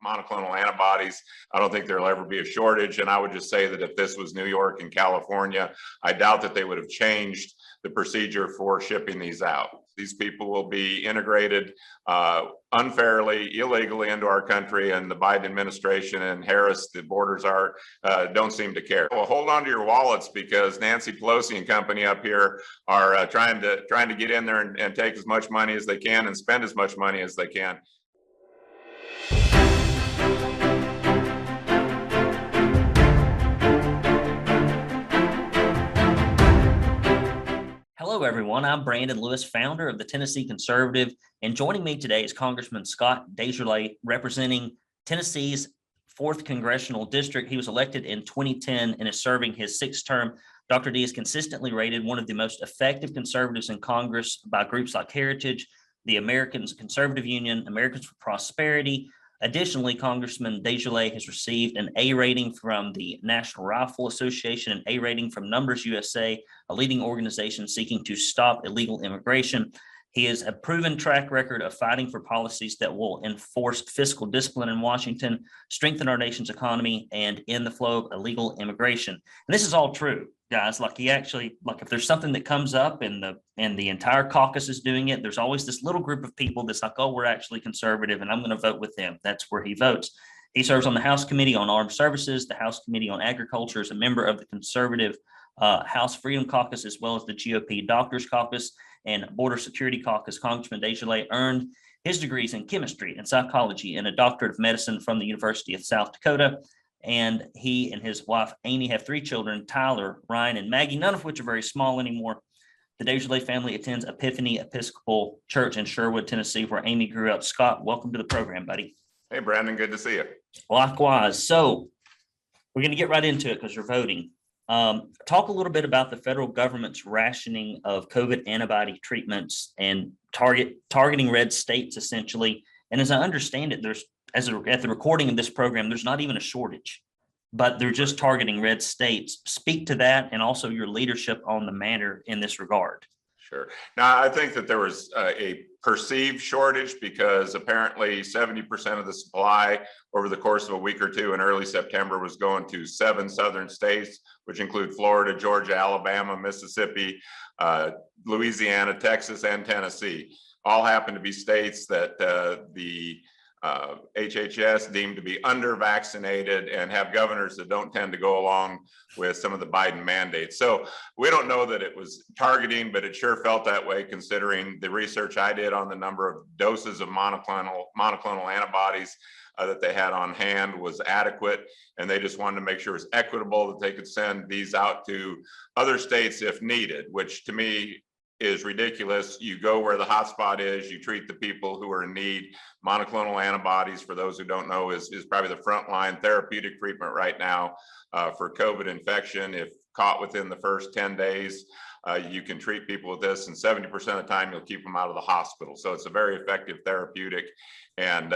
monoclonal antibodies. I don't think there'll ever be a shortage. And I would just say that if this was New York and California, I doubt that they would have changed the procedure for shipping these out. These people will be integrated unfairly, illegally into our country, and the Biden administration and Harris, the borders don't seem to care. Well, hold on to your wallets, because Nancy Pelosi and company up here are trying to get in there and take as much money as they can and spend as much money as they can. Hello, everyone. I'm Brandon Lewis, founder of the Tennessee Conservative, and joining me today is Congressman Scott DesJarlais, representing Tennessee's 4th Congressional District. He was elected in 2010 and is serving his 6th term. Dr. D is consistently rated one of the most effective conservatives in Congress by groups like Heritage, the Americans Conservative Union, Americans for Prosperity. Additionally, Congressman DesJarlais has received an A rating from the National Rifle Association, an A rating from Numbers USA, a leading organization seeking to stop illegal immigration. He has a proven track record of fighting for policies that will enforce fiscal discipline in Washington, strengthen our nation's economy, and end the flow of illegal immigration. And this is all true, guys. Like if there's something that comes up and the entire caucus is doing it, there's always this little group of people that's like, oh, we're actually conservative and I'm going to vote with them. That's where he votes. He serves on the House Committee on Armed Services, the House Committee on Agriculture, as a member of the Conservative House Freedom Caucus, as well as the GOP Doctors Caucus and Border Security Caucus. Congressman DesJarlais earned his degrees in chemistry and psychology and a doctorate of medicine from the University of South Dakota. And he and his wife, Amy, have 3 children, Tyler, Ryan, and Maggie, none of which are very small anymore. The DesJarlais family attends Epiphany Episcopal Church in Sherwood, Tennessee, where Amy grew up. Scott, welcome to the program, buddy. Hey, Brandon, good to see you. Likewise. So we're going to get right into it because you're voting. Talk a little bit about the federal government's rationing of COVID antibody treatments and targeting red states, essentially. And as I understand it, at the recording of this program, there's not even a shortage, but they're just targeting red states. Speak to that and also your leadership on the matter in this regard. Sure. Now, I think that there was a perceived shortage because apparently 70% of the supply over the course of a week or two in early September was going to 7 southern states, which include Florida, Georgia, Alabama, Mississippi, Louisiana, Texas, and Tennessee. All happen to be states that the HHS deemed to be under-vaccinated and have governors that don't tend to go along with some of the Biden mandates. So we don't know that it was targeting, but it sure felt that way considering the research I did on the number of doses of monoclonal antibodies that they had on hand was adequate. And they just wanted to make sure it was equitable, that they could send these out to other states if needed, which to me is ridiculous. You go where the hotspot is, you treat the people who are in need. Monoclonal antibodies, for those who don't know, is probably the frontline therapeutic treatment right now for COVID infection. If caught within the first 10 days, you can treat people with this, and 70% of the time you'll keep them out of the hospital. So it's a very effective therapeutic. And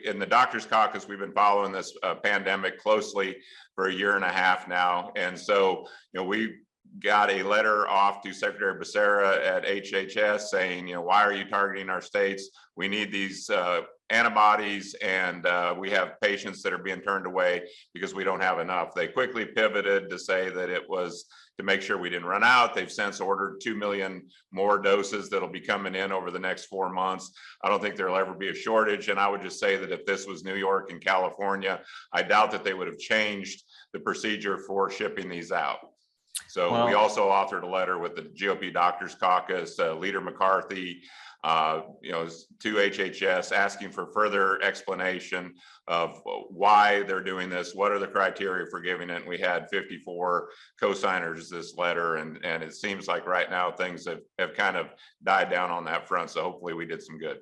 in the Doctors Caucus, we've been following this pandemic closely for a year and a half now. And so, we got a letter off to Secretary Becerra at HHS saying, why are you targeting our states? We need these antibodies, and we have patients that are being turned away because we don't have enough. They quickly pivoted to say that it was to make sure we didn't run out. They've since ordered 2 million more doses that'll be coming in over the next 4 months. I don't think there'll ever be a shortage. And I would just say that if this was New York and California, I doubt that they would have changed the procedure for shipping these out. So we also authored a letter with the GOP Doctors Caucus, Leader McCarthy, to HHS, asking for further explanation of why they're doing this, what are the criteria for giving it. And we had 54 co-signers this letter, and it seems like right now things have kind of died down on that front. So hopefully we did some good.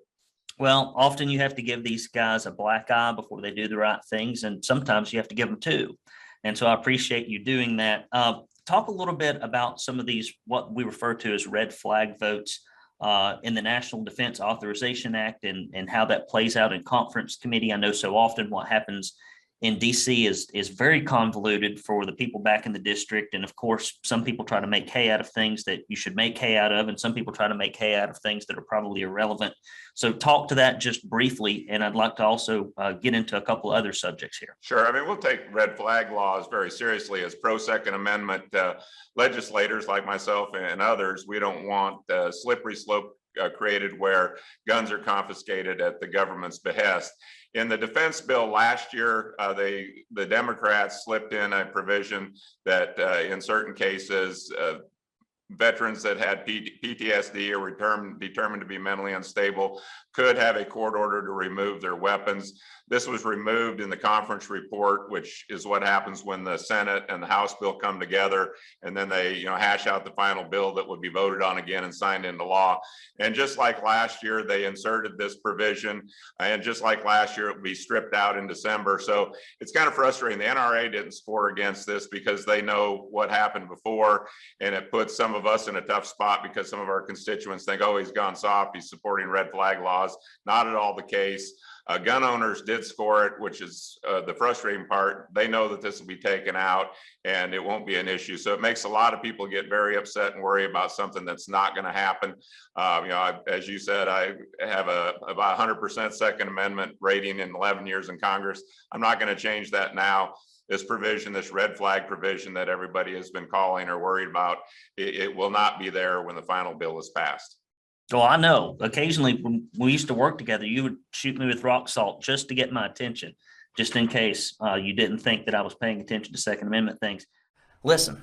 Well, often you have to give these guys a black eye before they do the right things, and sometimes you have to give them 2. And so I appreciate you doing that. Talk a little bit about some of these, what we refer to as red flag votes in the National Defense Authorization Act, and how that plays out in conference committee. I know so often what happens in DC is very convoluted for the people back in the district. And of course, some people try to make hay out of things that you should make hay out of, and some people try to make hay out of things that are probably irrelevant. So talk to that just briefly, and I'd like to also get into a couple other subjects here. Sure. I mean, we'll take red flag laws very seriously as pro-Second Amendment legislators like myself and others. We don't want a slippery slope created where guns are confiscated at the government's behest. In the defense bill last year, the Democrats slipped in a provision that in certain cases, veterans that had PTSD or determined to be mentally unstable could have a court order to remove their weapons. This was removed in the conference report, which is what happens when the Senate and the House bill come together, and then they hash out the final bill that would be voted on again and signed into law. And just like last year, they inserted this provision, and just like last year, it would be stripped out in December. So it's kind of frustrating. The NRA didn't score against this because they know what happened before, and it puts some of us in a tough spot because some of our constituents think, oh, he's gone soft, he's supporting red flag laws. Not at all the case. Gun owners did score it, which is the frustrating part. They know that this will be taken out and it won't be an issue. So it makes a lot of people get very upset and worry about something that's not going to happen. As you said, I have about 100% Second Amendment rating in 11 years in Congress. I'm not going to change that now. This provision, this red flag provision that everybody has been calling or worried about, it will not be there when the final bill is passed. Well, I know occasionally when we used to work together, you would shoot me with rock salt just to get my attention, just in case you didn't think that I was paying attention to Second Amendment things. Listen,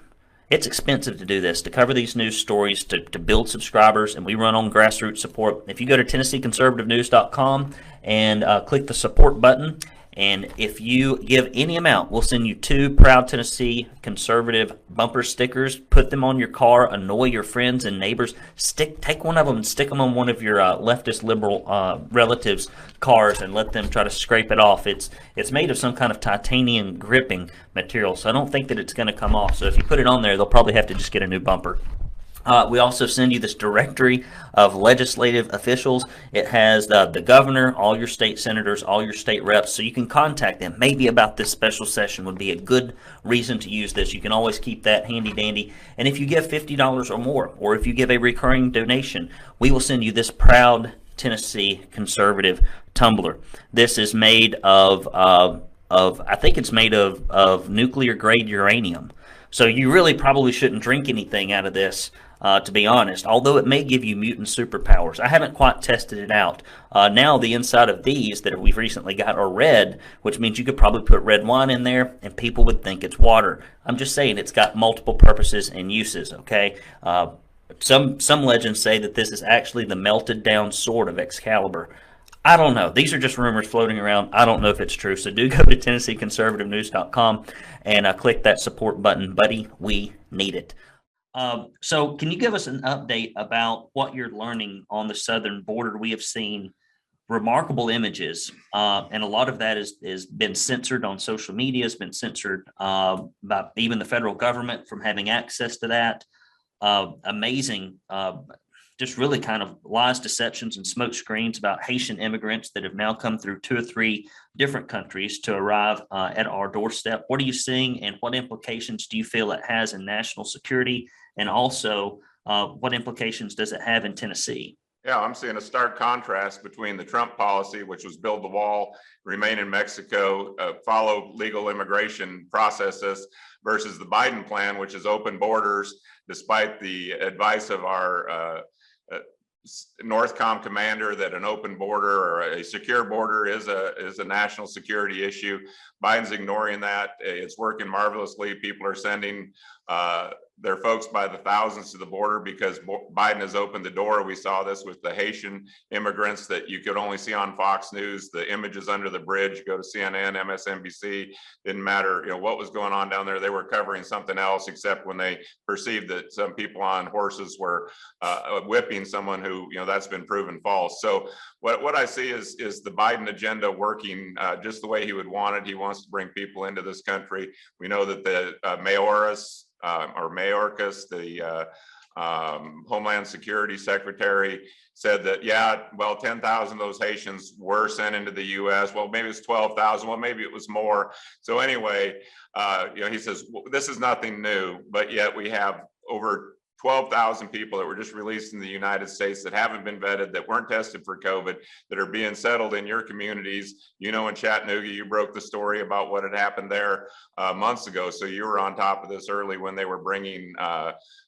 it's expensive to do this, to cover these news stories, to build subscribers, and we run on grassroots support. If you go to TennesseeConservativeNews.com and click the support button, and if you give any amount, we'll send you 2 Proud Tennessee Conservative bumper stickers. Put them on your car, annoy your friends and neighbors. Take one of them and stick them on one of your leftist liberal relatives' cars and let them try to scrape it off. It's made of some kind of titanium gripping material, so I don't think that it's going to come off. So if you put it on there, they'll probably have to just get a new bumper. We also send you this directory of legislative officials. It has the governor, all your state senators, all your state reps, so you can contact them. Maybe about this special session would be a good reason to use this. You can always keep that handy dandy. And if you give $50 or more, or if you give a recurring donation, we will send you this Proud Tennessee Conservative tumbler. This is made of I think it's made of nuclear grade uranium. So you really probably shouldn't drink anything out of this, to be honest, although it may give you mutant superpowers. I haven't quite tested it out. Now the inside of these that we've recently got are red, which means you could probably put red wine in there and people would think it's water. I'm just saying it's got multiple purposes and uses, okay? Some legends say that this is actually the melted down sword of Excalibur. I don't know. These are just rumors floating around. I don't know if it's true. So do go to TennesseeConservativeNews.com and click that support button, buddy. We need it. So can you give us an update about what you're learning on the southern border? We have seen remarkable images, and a lot of that is been censored on social media, has been censored by even the federal government from having access to that. Amazing just really kind of lies, deceptions, and smoke screens about Haitian immigrants that have now come through 2 or 3 different countries to arrive at our doorstep. What are you seeing, and what implications do you feel it has in national security? And also, what implications does it have in Tennessee? Yeah, I'm seeing a stark contrast between the Trump policy, which was build the wall, remain in Mexico, follow legal immigration processes, versus the Biden plan, which is open borders, despite the advice of our Northcom commander that an open border or a secure border is a national security issue. Biden's ignoring that. It's working marvelously. People are sending their folks by the thousands to the border because Biden has opened the door. We saw this with the Haitian immigrants that you could only see on Fox News. The images under the bridge, go to CNN, MSNBC, didn't matter what was going on down there. They were covering something else, except when they perceived that some people on horses were whipping someone who, that's been proven false. So what I see is the Biden agenda working just the way he would want it. He wants to bring people into this country. We know that the Mayorkas, the Homeland Security Secretary, said that, yeah, well, 10,000 of those Haitians were sent into the U.S. Well, maybe it's 12,000. Well, maybe it was more. So anyway, he says, well, this is nothing new, but yet we have over 12,000 people that were just released in the United States that haven't been vetted, that weren't tested for COVID, that are being settled in your communities. In Chattanooga, you broke the story about what had happened there months ago. So you were on top of this early when they were bringing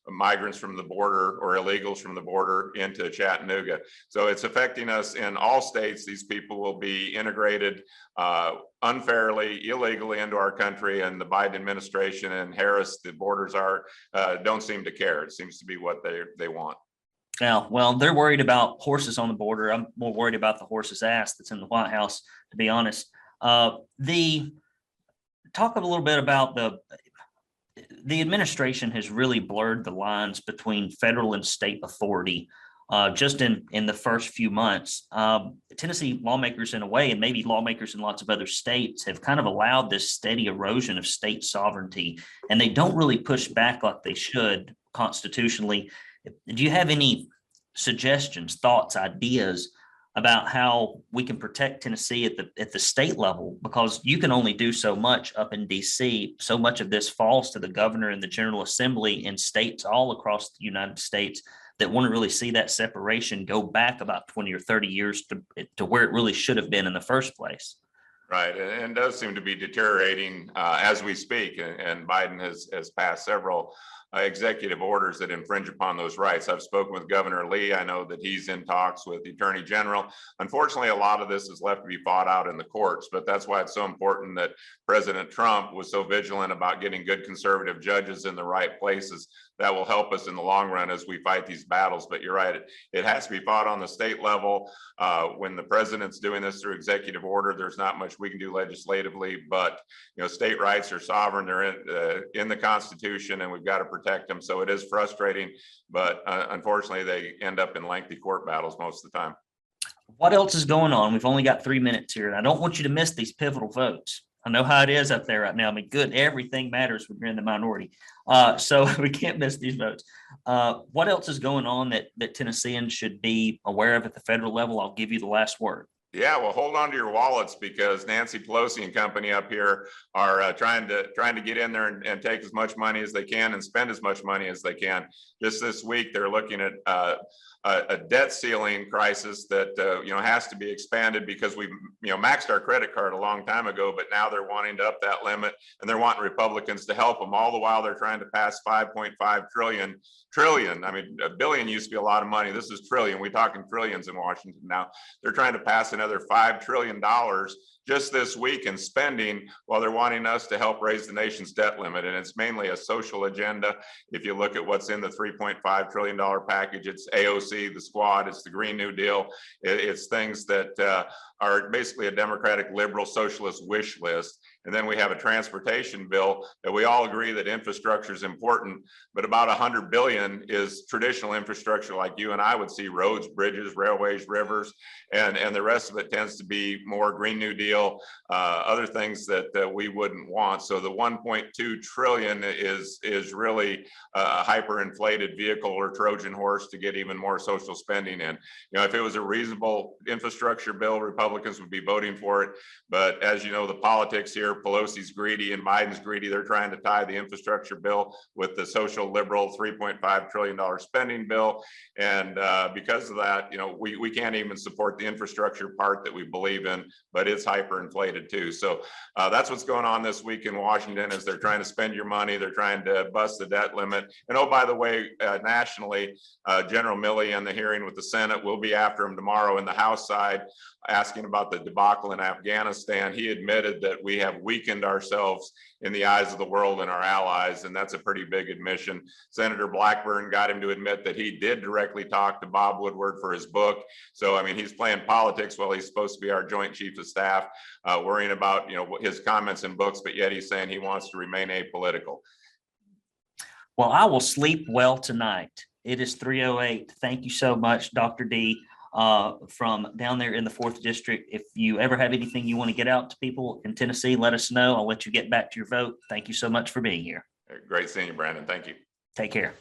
migrants from the border or illegals from the border into Chattanooga. So it's affecting us in all states. These people will be integrated unfairly, illegally into our country, and the Biden administration and Harris, the borders don't seem to care. It seems to be what they want. Now, well, they're worried about horses on the border. I'm more worried about the horse's ass that's in the White House, to be honest. Talk a little bit about the administration has really blurred the lines between federal and state authority just in the first few months. Tennessee lawmakers, in a way, and maybe lawmakers in lots of other states, have kind of allowed this steady erosion of state sovereignty, and they don't really push back like they should constitutionally. Do you have any suggestions, thoughts, ideas about how we can protect Tennessee at the state level? Because you can only do so much up in DC. So much of this falls to the governor and the General Assembly in states all across the United States that want to really see that separation go back about 20 or 30 years to where it really should have been in the first place. Right, and does seem to be deteriorating as we speak, and Biden has passed several executive orders that infringe upon those rights. I've spoken with Governor Lee. I know that he's in talks with the Attorney General. Unfortunately, a lot of this is left to be fought out in the courts, but that's why it's so important that President Trump was so vigilant about getting good conservative judges in the right places. That will help us in the long run as we fight these battles. But you're right, it has to be fought on the state level. When the president's doing this through executive order, there's not much we can do legislatively, but state rights are sovereign. They're in the Constitution, and we've got to protect them. So it is frustrating, but unfortunately, they end up in lengthy court battles most of the time. What else is going on? We've only got 3 minutes here, and I don't want you to miss these pivotal votes. I know how it is up there right now. I mean, everything matters when you're in the minority. So we can't miss these votes. What else is going on that Tennesseans should be aware of at the federal level? I'll give you the last word. Yeah, well, hold on to your wallets, because Nancy Pelosi and company up here are trying to get in there and take as much money as they can and spend as much money as they can. Just this week, they're looking at a debt ceiling crisis that has to be expanded, because we maxed our credit card a long time ago, but now they're wanting to up that limit, and they're wanting Republicans to help them. All the while they're trying to pass 5.5 trillion. I mean, a billion used to be a lot of money. This is trillion. We're talking trillions in Washington now. They're trying to pass another $5 trillion just this week in spending, while they're wanting us to help raise the nation's debt limit. And it's mainly a social agenda. If you look at what's in the $3.5 trillion package, it's AOC, the Squad, it's the Green New Deal. It's things that are basically a Democratic liberal socialist wish list. And then we have a transportation bill that we all agree that infrastructure is important, but about $100 billion is traditional infrastructure like you and I would see: roads, bridges, railways, rivers, and the rest of it tends to be more Green New Deal, other things that we wouldn't want. So the 1.2 trillion is really a hyperinflated vehicle or Trojan horse to get even more social spending in. If it was a reasonable infrastructure bill, Republicans would be voting for it. But as you know, the politics here, Pelosi's greedy and Biden's greedy. They're trying to tie the infrastructure bill with the social liberal $3.5 trillion spending bill. And because of that, we can't even support the infrastructure part that we believe in, but it's hyperinflated too. So that's what's going on this week in Washington, is they're trying to spend your money. They're trying to bust the debt limit. And oh, by the way, nationally, General Milley in the hearing with the Senate will be after him tomorrow in the House side, asking about the debacle in Afghanistan. He admitted that we have weakened ourselves in the eyes of the world and our allies, and that's a pretty big admission. Senator Blackburn got him to admit that he did directly talk to Bob Woodward for his book. So, I mean, he's playing politics while he's supposed to be our Joint Chief of Staff, worrying about, his comments in books, but yet he's saying he wants to remain apolitical. Well, I will sleep well tonight. It is 3:08. Thank you so much, Dr. D. From down there in the 4th District. If you ever have anything you want to get out to people in Tennessee, let us know. I'll let you get back to your vote. Thank you so much for being here. Great seeing you, Brandon. Thank you. Take care.